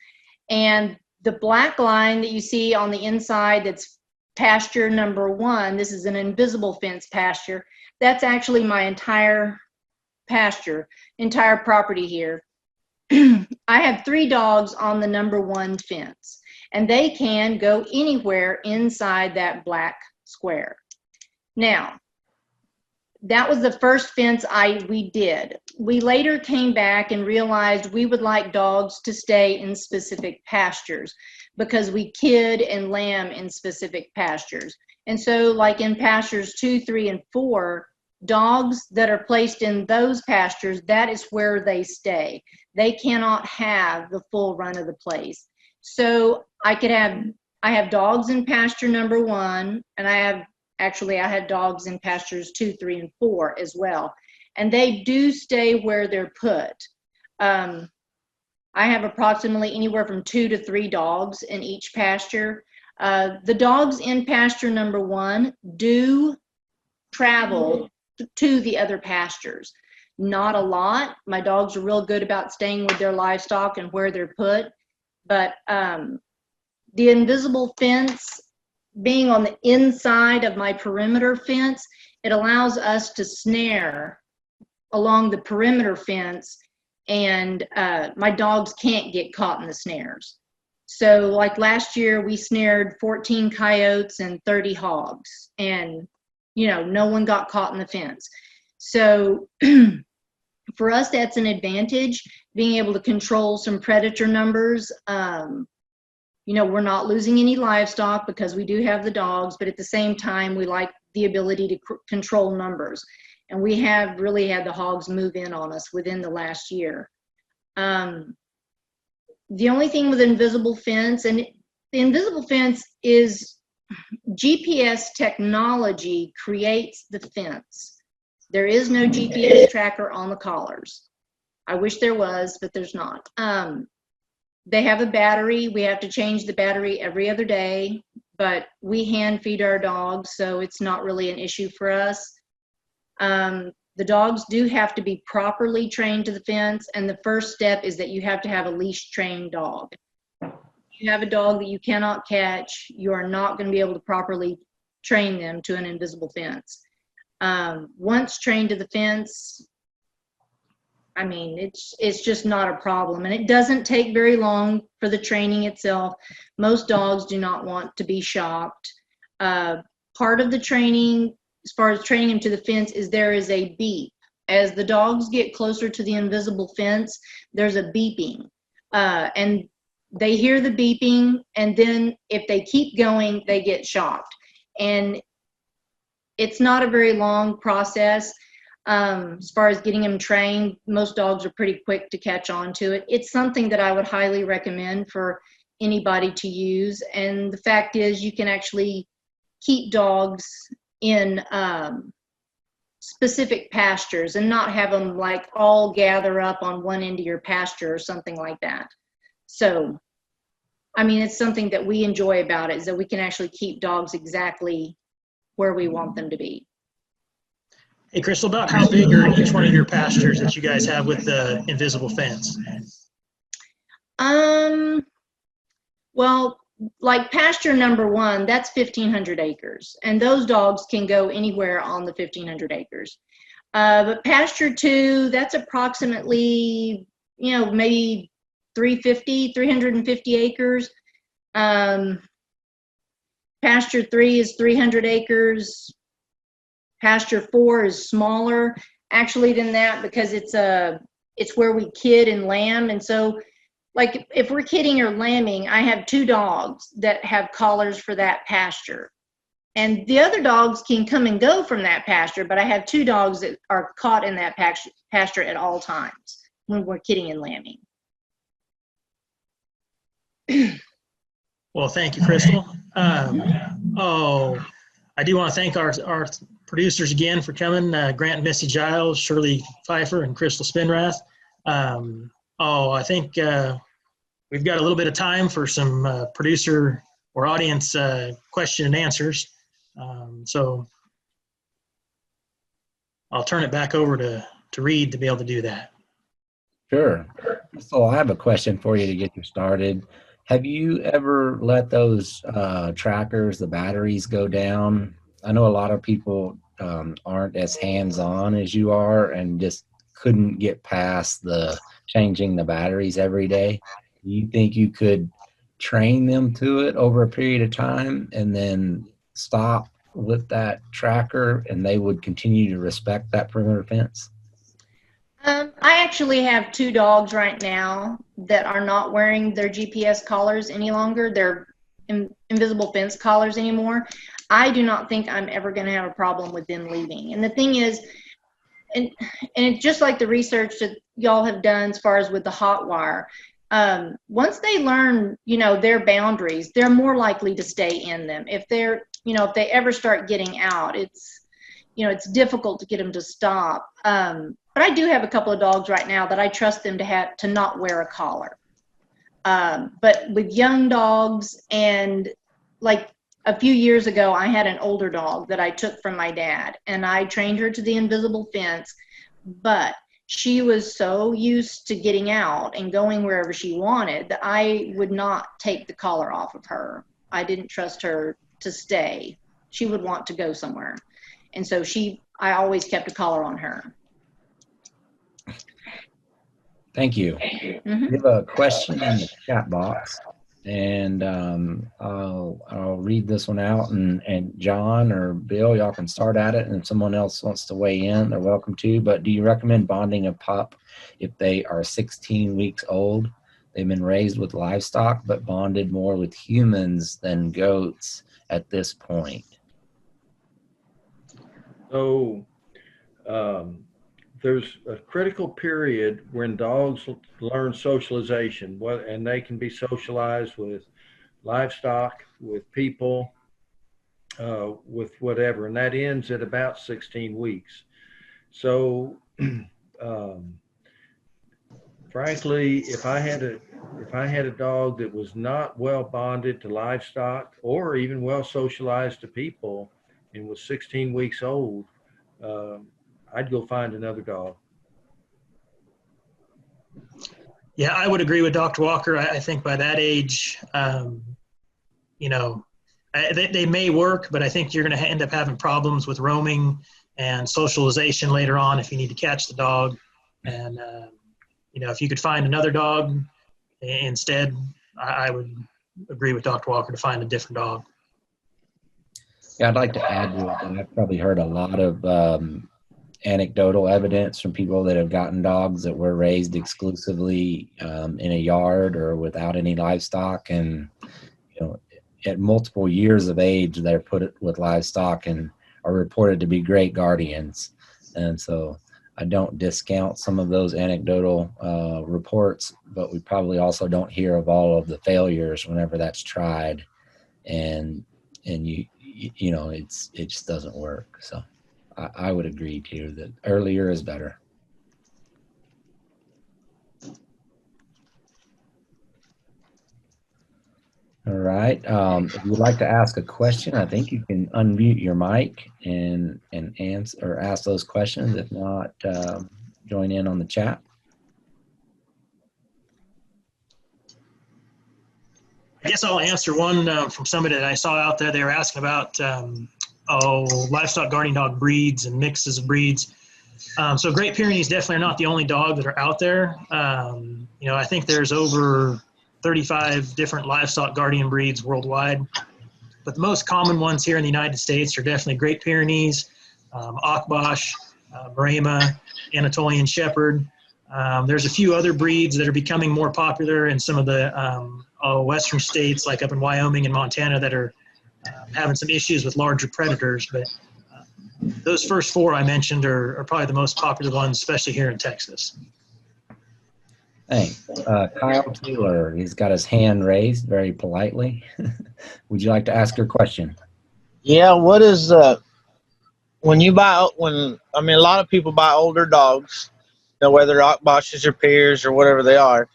and the black line that you see on the inside, that's pasture number 1. This is an invisible fence pasture. That's actually my entire pasture, entire property here. I have 3 dogs on the number 1 fence, and they can go anywhere inside that black square. Now, that was the first fence we did. We later came back and realized we would like dogs to stay in specific pastures because we kid and lamb in specific pastures. And so like in pastures 2, 3, and 4, dogs that are placed in those pastures, that is where they stay. They cannot have the full run of the place. So I have dogs in pasture number 1, and I had dogs in pastures 2, 3, and 4 as well. And they do stay where they're put. I have approximately anywhere from 2 to 3 dogs in each pasture. The dogs in pasture number 1 do travel to the other pastures. Not a lot. My dogs are real good about staying with their livestock and where they're put. But the invisible fence, being on the inside of my perimeter fence, it allows us to snare along the perimeter fence, and my dogs can't get caught in the snares. So like last year, we snared 14 coyotes and 30 hogs, and no one got caught in the fence. So for us, that's an advantage, being able to control some predator numbers. We're not losing any livestock because we do have the dogs, but at the same time, we like the ability to control numbers. And we have really had the hogs move in on us within the last year. The only thing with invisible fence, and the invisible fence is GPS technology creates the fence. There is no GPS tracker on the collars. I wish there was, but there's not. They have a battery. We have to change the battery every other day, but we hand feed our dogs, so it's not really an issue for us. The dogs do have to be properly trained to the fence, and the first step is that you have to have a leash-trained dog. If you have a dog that you cannot catch, you are not going to be able to properly train them to an invisible fence. Once trained to the fence, I mean, it's just not a problem, and it doesn't take very long for the training itself. Most dogs do not want to be shocked. Part of the training, as far as training them to the fence, is there is a beep. As the dogs get closer to the invisible fence, there's a beeping, and they hear the beeping, and then if they keep going, they get shocked. And it's not a very long process. As far as getting them trained, most dogs are pretty quick to catch on to it. It's something that I would highly recommend for anybody to use. And the fact is, you can actually keep dogs in specific pastures and not have them like all gather up on one end of your pasture or something like that. So, I mean, it's something that we enjoy about it, is that we can actually keep dogs exactly where we want them to be. Hey, Crystal, about how big are each one of your pastures that you guys have with the invisible fence? Well, like pasture number 1, that's 1,500 acres, and those dogs can go anywhere on the 1,500 acres. But pasture 2, that's approximately, maybe 350 acres. Pasture 3 is 300 acres. Pasture 4 is smaller actually than that, because it's where we kid and lamb, and so like if we're kidding or lambing, I have 2 dogs that have collars for that pasture. And the other dogs can come and go from that pasture, but I have 2 dogs that are caught in that pasture at all times when we're kidding and lambing. Well, thank you, Crystal. I do want to thank our producers again for coming, Grant and Missy Giles, Shirley Pfeiffer, and Crystal Spinrath. I think we've got a little bit of time for some producer or audience question and answers. So I'll turn it back over to Reed to be able to do that. Sure. So I have a question for you to get you started. Have you ever let those trackers, the batteries, go down? I know a lot of people aren't as hands-on as you are and just couldn't get past the changing the batteries every day. Do you think you could train them to it over a period of time and then stop with that tracker and they would continue to respect that perimeter fence? I actually have 2 dogs right now that are not wearing their GPS collars any longer. They're invisible fence collars anymore. I do not think I'm ever going to have a problem with them leaving. And the thing is, and it's just like the research that y'all have done as far as with the hot wire. Once they learn, their boundaries, they're more likely to stay in them. If they're, if they ever start getting out, it's difficult to get them to stop. But I do have a couple of dogs right now that I trust them to not wear a collar. But with young dogs, and like a few years ago, I had an older dog that I took from my dad, and I trained her to the invisible fence, but she was so used to getting out and going wherever she wanted that I would not take the collar off of her. I didn't trust her to stay. She would want to go somewhere. And so I always kept a collar on her. Thank you. Mm-hmm. We have a question in the chat box, and I'll read this one out, and John or Bill, y'all can start at it, and if someone else wants to weigh in, they're welcome to. But do you recommend bonding a pup if they are 16 weeks old? They've been raised with livestock, but bonded more with humans than goats at this point. So there's a critical period when dogs learn socialization, and they can be socialized with livestock, with people, with whatever, and that ends at about 16 weeks. So frankly, if I had a dog that was not well bonded to livestock or even well socialized to people and was 16 weeks old, I'd go find another dog. Yeah, I would agree with Dr. Walker. I think by that age, they may work, but I think you're going to end up having problems with roaming and socialization later on if you need to catch the dog. And, if you could find another dog instead, I would agree with Dr. Walker to find a different dog. Yeah, I'd like to add to it, and I've probably heard a lot of anecdotal evidence from people that have gotten dogs that were raised exclusively in a yard or without any livestock, and at multiple years of age they're put with livestock and are reported to be great guardians. And so I don't discount some of those anecdotal reports, but we probably also don't hear of all of the failures whenever that's tried, and it just doesn't work. So I would agree too that earlier is better. All right. If you'd like to ask a question, I think you can unmute your mic and answer or ask those questions. If not, join in on the chat. I guess I'll answer one from somebody that I saw out there. They were asking about livestock guardian dog breeds and mixes of breeds. So Great Pyrenees definitely are not the only dog that are out there. I think there's over 35 different livestock guardian breeds worldwide, but the most common ones here in the United States are definitely Great Pyrenees, Akbash, Brahma, Anatolian Shepherd. There's a few other breeds that are becoming more popular in some of the western states, like up in Wyoming and Montana, that are having some issues with larger predators. But those first four I mentioned are probably the most popular ones, especially here in Texas. Thanks. Kyle Taylor, he's got his hand raised very politely. Would you like to ask your question? Yeah, what is when you buy I mean a lot of people buy older dogs, you know, whether Akboshes or Peers or whatever they are.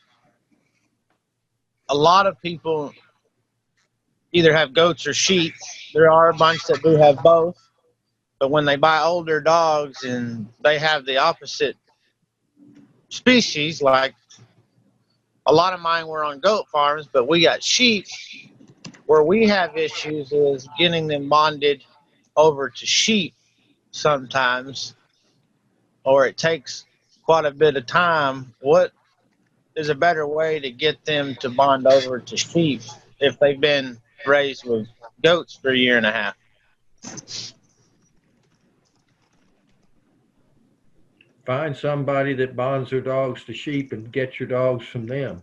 A lot of people either have goats or sheep. There are a bunch that do have both, but when they buy older dogs and they have the opposite species, like a lot of mine were on goat farms, but we got sheep. Where we have issues is getting them bonded over to sheep sometimes, or it takes quite a bit of time. What is a better way to get them to bond over to sheep if they've been raised with goats for a year and a half? Find somebody that bonds their dogs to sheep and get your dogs from them.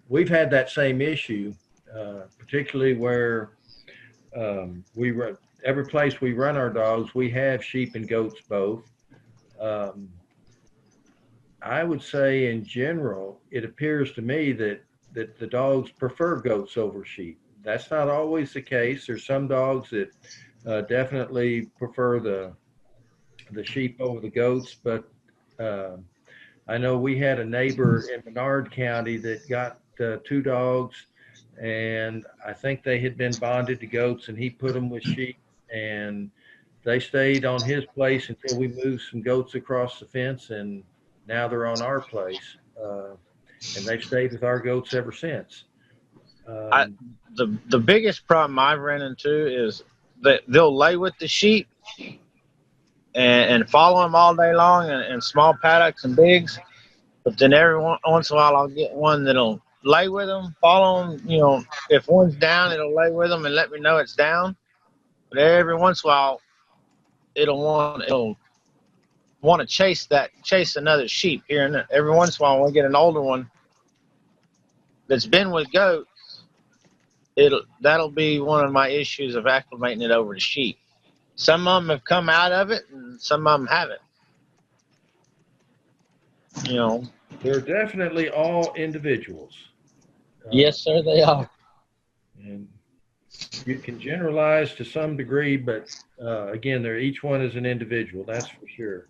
We've had that same issue, particularly where every place we run our dogs, we have sheep and goats both. I would say in general, it appears to me that the dogs prefer goats over sheep. That's not always the case. There's some dogs that definitely prefer the sheep over the goats, but I know we had a neighbor in Menard County that got 2 dogs, and I think they had been bonded to goats, and he put them with sheep, and they stayed on his place until we moved some goats across the fence, and now they're on our place, and they've stayed with our goats ever since. The biggest problem I've ran into is that they'll lay with the sheep and follow them all day long in small paddocks and bigs, but then every once in a while I'll get one that'll lay with them, follow them. You know, if one's down, it'll lay with them and let me know it's down. But every once in a while, it'll want to chase another sheep here and there. Every once in a while, when we get an older one that's been with goats, that'll be one of my issues of acclimating it over to sheep. Some of them have come out of it, and some of them haven't. You know, They're definitely all individuals. yes, sir, they are. And you can generalize to some degree, but again, each one is an individual. That's for sure.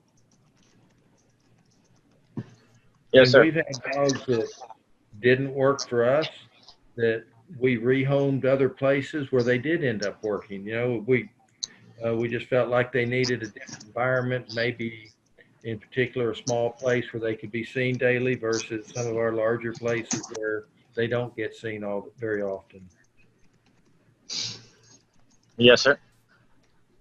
Yes, and sir. we've had dogs that didn't work for us that we rehomed other places where they did end up working. You know, we just felt like they needed a different environment, maybe in particular a small place where they could be seen daily versus some of our larger places where they don't get seen very often. Yes, sir.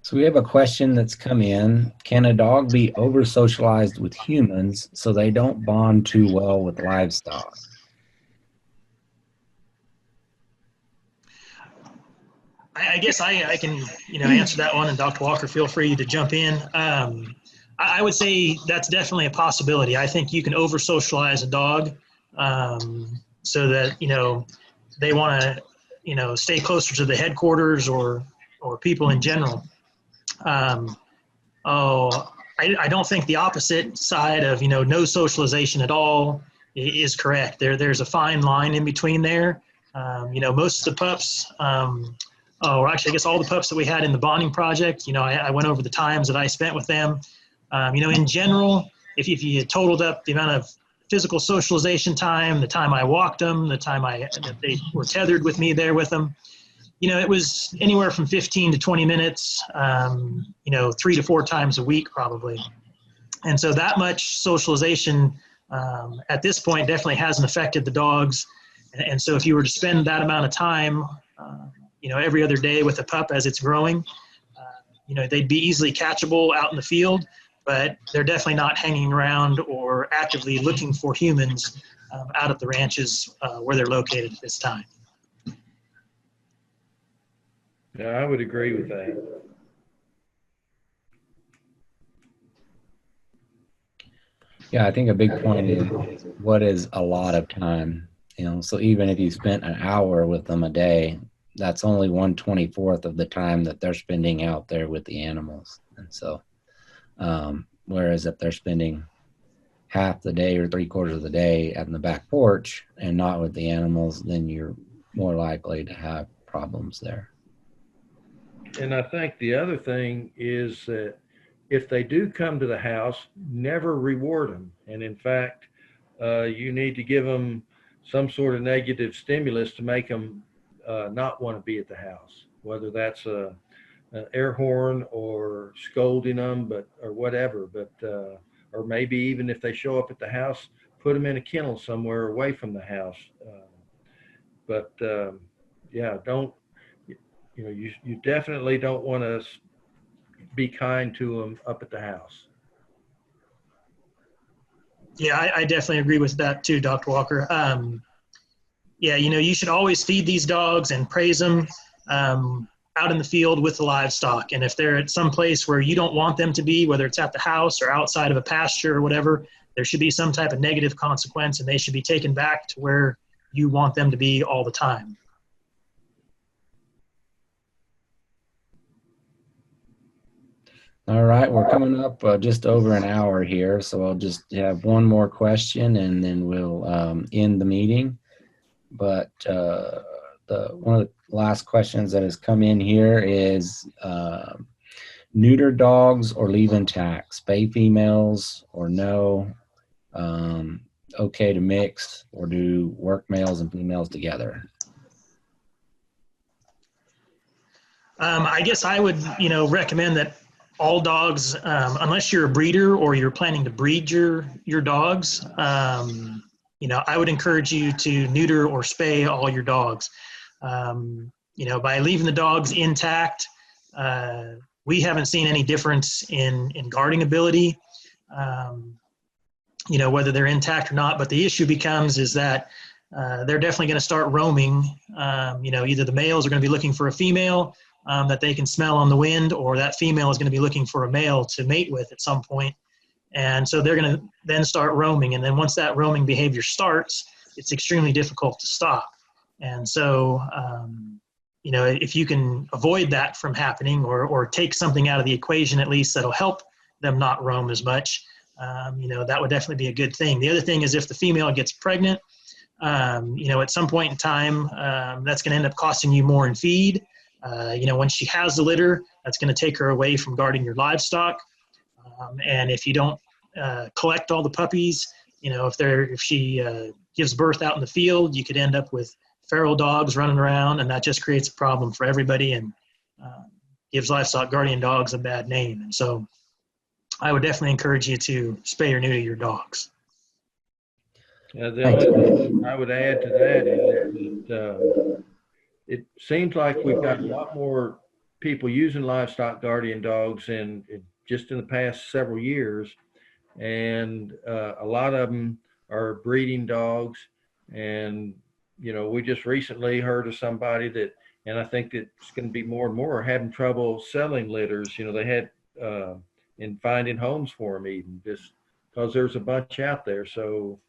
So we have a question that's come in. Can a dog be over socialized with humans so they don't bond too well with livestock? I guess I can answer that one, and Dr. Walker, feel free to jump in. I would say that's definitely a possibility. I think you can over socialize a dog so that they want to stay closer to the headquarters or people in general. I don't think the opposite side of no socialization at all is correct. There's a fine line in between there. Most of the pups. Actually, I guess all the pups that we had in the bonding project, I went over the times that I spent with them. In general, if you totaled up the amount of physical socialization time, the time I walked them, the time that they were tethered with me there with them, it was anywhere from 15 to 20 minutes, 3 to 4 times a week probably. And so that much socialization at this point definitely hasn't affected the dogs. And so if you were to spend that amount of time, every other day with a pup as it's growing, they'd be easily catchable out in the field, but they're definitely not hanging around or actively looking for humans out at the ranches where they're located at this time. Yeah, I would agree with that. Yeah, I think a big point is what is a lot of time. So even if you spent an hour with them a day, that's only 1/24 of the time that they're spending out there with the animals. And so, whereas if they're spending half the day or 3/4 of the day at the back porch and not with the animals, then you're more likely to have problems there. And I think the other thing is that if they do come to the house, never reward them. And in fact, you need to give them some sort of negative stimulus to make them not want to be at the house, whether that's an air horn or scolding them, or whatever. But or maybe even if they show up at the house, put them in a kennel somewhere away from the house. Yeah, don't. You definitely don't want to be kind to them up at the house. Yeah, I definitely agree with that too, Dr. Walker. Yeah, you should always feed these dogs and praise them out in the field with the livestock. And if they're at some place where you don't want them to be, whether it's at the house or outside of a pasture or whatever, there should be some type of negative consequence, and they should be taken back to where you want them to be all the time. All right, we're coming up just over an hour here, so I'll just have one more question and then we'll end the meeting. But one of the last questions that has come in here is neuter dogs or leave intact, spay females or no, okay to mix, or do work males and females together? I guess I would, recommend that all dogs, unless you're a breeder or you're planning to breed your dogs, I would encourage you to neuter or spay all your dogs. By leaving the dogs intact, we haven't seen any difference in guarding ability, whether they're intact or not. But the issue becomes is that they're definitely going to start roaming. Either the males are going to be looking for a female that they can smell on the wind, or that female is going to be looking for a male to mate with at some point. And so they're going to then start roaming. And then once that roaming behavior starts, it's extremely difficult to stop. And so, if you can avoid that from happening, or take something out of the equation at least that'll help them not roam as much, that would definitely be a good thing. The other thing is if the female gets pregnant, at some point in time, that's going to end up costing you more in feed. When she has the litter, that's going to take her away from guarding your livestock. And if you don't collect all the puppies, if she gives birth out in the field, you could end up with feral dogs running around, and that just creates a problem for everybody and gives livestock guardian dogs a bad name. And so I would definitely encourage you to spay or neuter your dogs. The only thing I would add to that is that it seems like we've got a lot more people using livestock guardian dogs just in the past several years. And a lot of them are breeding dogs. And, we just recently heard of somebody and I think that it's going to be more and more, having trouble selling litters. They had in finding homes for them, even just because there's a bunch out there. So,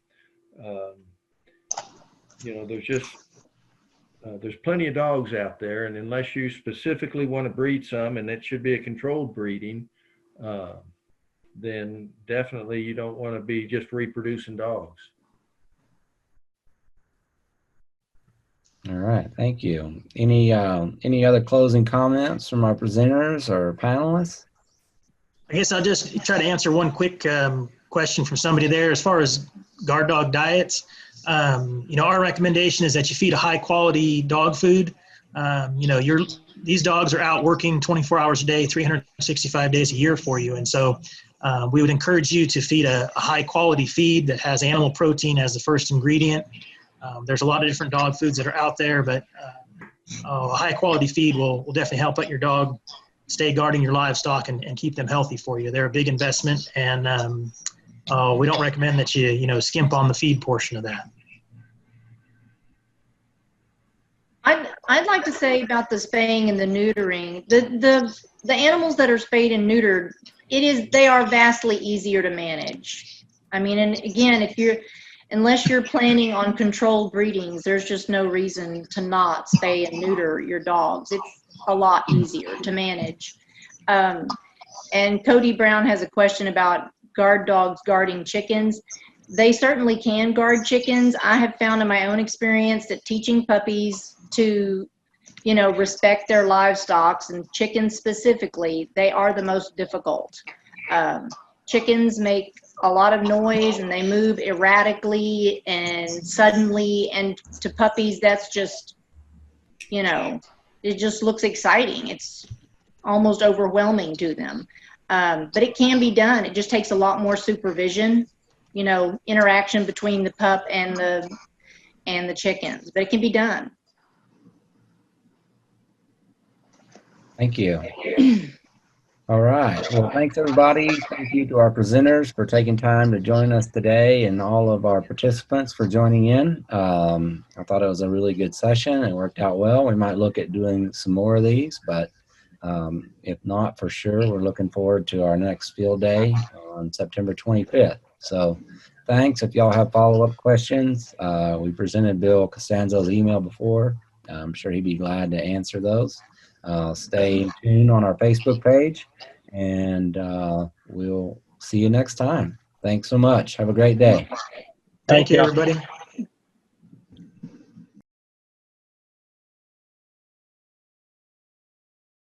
there's plenty of dogs out there, and unless you specifically want to breed some, and it should be a controlled breeding, then definitely you don't want to be just reproducing dogs. All right, thank you. Any other closing comments from our presenters or panelists? I guess I'll just try to answer one quick question from somebody there. As far as guard dog diets, our recommendation is that you feed a high quality dog food. These dogs are out working 24 hours a day, 365 days a year for you. And so we would encourage you to feed a high quality feed that has animal protein as the first ingredient. There's a lot of different dog foods that are out there, but a high quality feed will definitely help let your dog stay guarding your livestock and keep them healthy for you. They're a big investment, and we don't recommend that you skimp on the feed portion of that. I'd like to say about the spaying and the neutering. The animals that are spayed and neutered, they are vastly easier to manage. I mean, and again, unless you're planning on controlled breedings, there's just no reason to not spay and neuter your dogs. It's a lot easier to manage. And Cody Brown has a question about guard dogs guarding chickens. They certainly can guard chickens. I have found in my own experience that teaching puppies to, respect their livestock, and chickens specifically, they are the most difficult. Chickens make a lot of noise and they move erratically and suddenly, and to puppies, that's just, it just looks exciting. It's almost overwhelming to them. But it can be done. It just takes a lot more supervision, interaction between the pup and the chickens, but it can be done. Thank you. All right. Well, thanks everybody. Thank you to our presenters for taking time to join us today, and all of our participants for joining in. I thought it was a really good session. It worked out well. We might look at doing some more of these, but if not, for sure, we're looking forward to our next field day on September 25th. So thanks. If y'all have follow-up questions, we presented Bill Costanzo's email before. I'm sure he'd be glad to answer those. Stay tuned on our Facebook page, and we'll see you next time. Thanks so much. Have a great day. Thank you, everybody.